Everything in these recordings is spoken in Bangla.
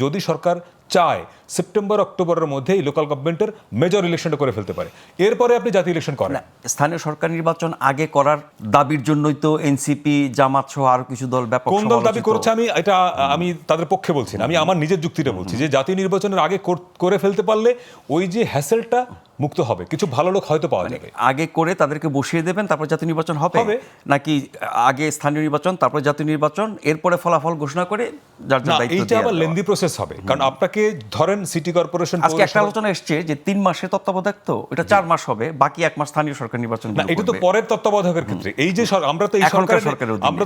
যদি সরকার চায় সেপ্টেম্বর অক্টোবরের মধ্যে এই লোকাল গভর্নমেন্টের মেজর ইলেকশনটা করে ফেলতে পারে, এরপরে আপনি জাতীয় ইলেকশন করেন। স্থানীয় সরকার নির্বাচন আগে করার দাবির জন্যই তো এনসিপি, জামাত সহ আরো কিছু দল ব্যাপক কোন দল দাবি করেছে আমি তাদের পক্ষে বলছি না, আমি আমার নিজের যুক্তিটা বলছি যে জাতীয় নির্বাচনের আগে করে ফেলতে পারলে ওই যে হ্যাসেলটা মুক্ত হবে, কিছু ভালো লোক হয়তো পাওয়া যাবে। আগে করে তাদেরকে বসিয়ে দেবেন, তারপর জাতীয় নির্বাচন হবে, নাকি আগে স্থানীয় নির্বাচন তারপর জাতীয় নির্বাচন, এরপরে ফলাফল ঘোষণা করে যার যার দায়িত্ব এইটা আবার লেন্দি প্রসেস হবে। কারণ আপনাকে ধরেন সিটি কর্পোরেশন, আজকে একটা আলোচনা এসছে যে 3 মাসের তত্ত্বাবধায়ক, তো এটা 4 মাস হবে, বাকি 1 মাস স্থানীয় সরকার নির্বাচন। না, এটা তো পরের তত্ত্বাবধায়কের ক্ষেত্রে। এই যে আমরা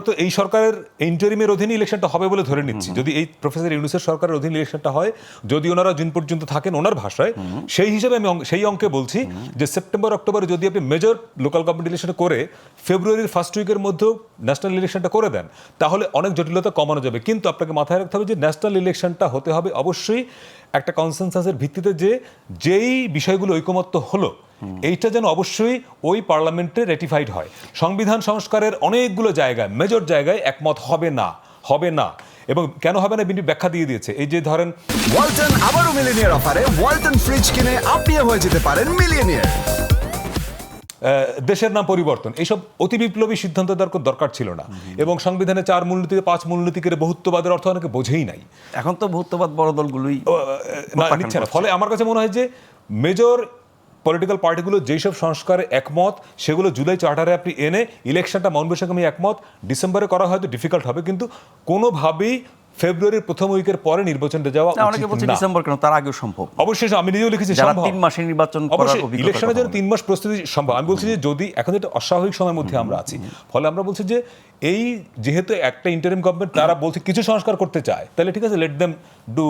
তো এই সরকারের ইন্টারিমের অধীনে ইলেকশনটা হবে বলে ধরে নিচ্ছি। যদি এই প্রফেসর ইউনূসের সরকারের অধীনে ইলেকশনটা হয়, যদি ওনারা জুন পর্যন্ত থাকেন ওনার ভাষায়, সেই হিসেবে আমি সেই অঙ্কে বলছি যে সেপ্টেম্বর অক্টোবরে যদি আপনি মেজর লোকাল গভর্নমেন্ট ইলেকশন করে ফেব্রুয়ারির ফার্স্ট উইকের মধ্যে ন্যাশনাল ইলেকশনটা করে দেন, তাহলে অনেক জটিলতা কমানো যাবে। কিন্তু আপনাকে মাথায় রাখতে হবে যে ন্যাশনাল ইলেকশনটা হতে হবে অবশ্যই একটা কনসেনসাসের ভিত্তিতে, যেই বিষয়গুলো ঐকমত্য হলো এইটা যেন অবশ্যই ওই পার্লামেন্টে রেটিফাইড হয়। সংবিধান সংস্কারের অনেকগুলো জায়গায়, মেজর জায়গায় একমত হবে না। এবং কেন হবে না বিনি ব্যাখ্যা দিয়ে দিয়েছে। এই যে ধরেন ওয়ালটন আবারও মিলিয়নিয়ার অফারে ওয়ালটন ফ্রিজ কিনে আপনিও হয়ে যেতে পারেন মিলিয়নিয়ার। দেশের নাম পরিবর্তন, এইসব অতি বিপ্লবী সিদ্ধান্ত দেওয়ার দরকার ছিল না। এবং সংবিধানে 4 মূলনীতিকে 5 মূলনীতি করে বহুত্ববাদের অর্থ অনেকে বোঝেই নাই। এখন তো বহুত্ববাদ বড় দলগুলোই নিচ্ছে না। ফলে আমার কাছে মনে হয় যে মেজর পলিটিক্যাল পার্টিগুলো যেসব সংস্কারে একমত, সেগুলো জুলাই চার্টারে আপনি এনে ইলেকশনটা মৌনবৈশাখী একমত, ডিসেম্বরে করা হয়তো ডিফিকাল্ট হবে, কিন্তু কোনোভাবেই ফেব্রুয়ারির প্রথম উইকের পরে নির্বাচনটা যাওয়া অনেকে বলছে ডিসেম্বর কেন, তার আগেও সম্ভব। অবশ্যই আমি নিজেও লিখেছি সম্ভব। 3 মাসে নির্বাচন করার অভিজ্ঞতা, ইলেকশনের জন্য 3 মাস প্রস্তুতি সম্ভব। আমি বলছি যে যদি এখন একটা অস্বাভাবিক সময়ের মধ্যে আমরা আছি, ফলে আমরা বলছি যে এই যেহেতু একটা ইন্টারিম গভর্নমেন্ট, তারা বলছে কিছু সংস্কার করতে চায়, তাহলে ঠিক আছে, let them do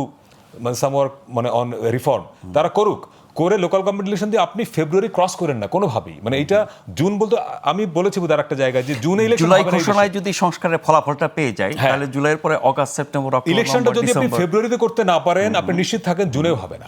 some work on reform, তারা করুক। করে লোকাল গভর্নমেন্ট ইলেকশন দিয়ে আপনি ফেব্রুয়ারি ক্রস করেন না কোনোভাবেই। এইটা জুন বলতে আমি বলেছি বোধহয় একটা জায়গায় যে জুনে ইলেকশন, জুলাই ঘোষণায় যদি সংস্কারের ফলাফলটা পেয়ে যায়, তাহলে জুলাইয়ের পরে অগাস্ট, সেপ্টেম্বর, অক্টোবর, ইলেকশনটা যদি আপনি ফেব্রুয়ারিতে করতে না পারেন, আপনি নিশ্চিত থাকেন জুনেও হবে না।